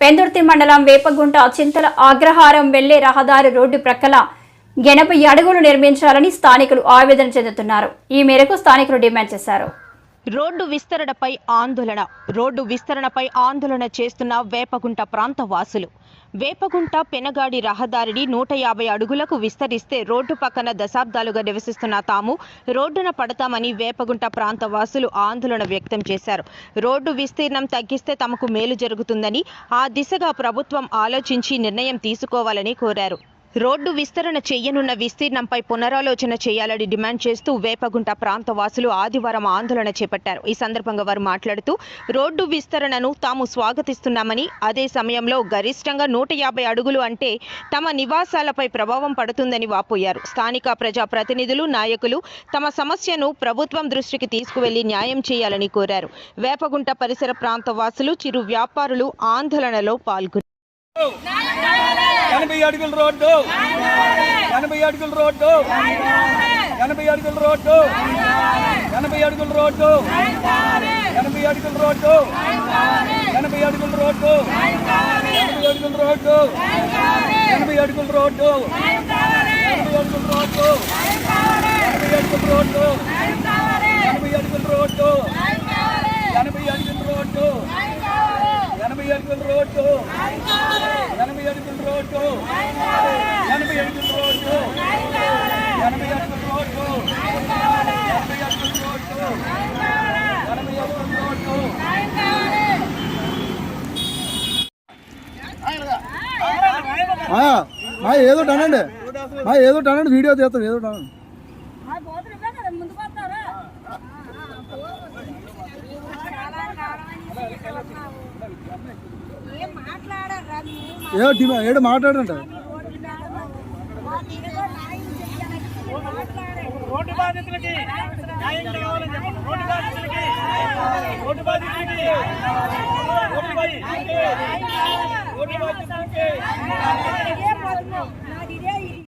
పెందుర్తి మండలం వేపగుంట చింతల అగ్రహారం వెళ్లే రహదారి రోడ్డు ప్రక్కల 80 అడుగులు నిర్మించాలని స్థానికులు ఆవేదన చెందుతున్నారు. ఈ మేరకు స్థానికులు డిమాండ్ చేశారు. రోడ్డు విస్తరణపై ఆందోళన చేస్తున్న వేపగుంట ప్రాంత వాసులు. వేపగుంట పెనగాడి రహదారిని 150 అడుగులకు విస్తరిస్తే రోడ్డు పక్కన దశాబ్దాలుగా నివసిస్తున్న తాము రోడ్డున పడతామని వేపగుంట ప్రాంత వాసులు ఆందోళన వ్యక్తం చేశారు. రోడ్డు విస్తీర్ణం తగ్గిస్తే తమకు మేలు జరుగుతుందని, ఆ దిశగా ప్రభుత్వం ఆలోచించి నిర్ణయం తీసుకోవాలని కోరారు. రోడ్డు విస్తరణ చేయనున్న విస్తీర్ణంపై పునరాలోచన చేయాలని డిమాండ్ చేస్తూ వేపగుంట ప్రాంత వాసులు ఆదివారం ఆందోళన చేపట్టారు. ఈ సందర్భంగా వారు మాట్లాడుతూ రోడ్డు విస్తరణను తాము స్వాగతిస్తున్నామని, అదే సమయంలో గరిష్టంగా 150 అడుగులు అంటే తమ నివాసాలపై ప్రభావం పడుతుందని వాపోయారు. స్థానిక ప్రజాప్రతినిధులు, నాయకులు తమ సమస్యను ప్రభుత్వం దృష్టికి తీసుకువెళ్లి న్యాయం చేయాలని కోరారు. వేపగుంట పరిసర ప్రాంత వాసులు, చిరు వ్యాపారులు ఆందోళనలో పాల్గొన్నారు. 80 అడుగుల రోడ్డు 80 అడుగుల రోడ్డు 80 అడుగుల రోడ్డు 80 అడుగుల రోడ్డు 80 అడుగుల రోడ్డు 80 అడుగుల రోడ్డు 80 అడుగుల రోడ్డు 80 అడుగుల రోడ్డు 80 అడుగుల రోడ్డు 80 అడుగుల రోడ్డు 80 అడుగుల రోడ్డు 80 అడుగుల రోడ్డు 80 అడుగుల రోడ్డు 80 అడుగుల రోడ్డు 80 అడుగుల రోడ్డు 80 అడుగుల రోడ్డు 80 అడుగుల రోడ్డు 80 అడుగుల రోడ్డు ఏదో అనండి ఏదో అనండి వీడియో తీస్తాం ఏదో అనండి ఏడు మాట్లాడంట రోడ్డు బాధితులకి న్యాయం కావాలని చెప్పండి. రోడ్డు బాధితులకి రోడ్డు బాధితులకి రోడ్డు బాధితులకి రోడ్డు బాధితులకి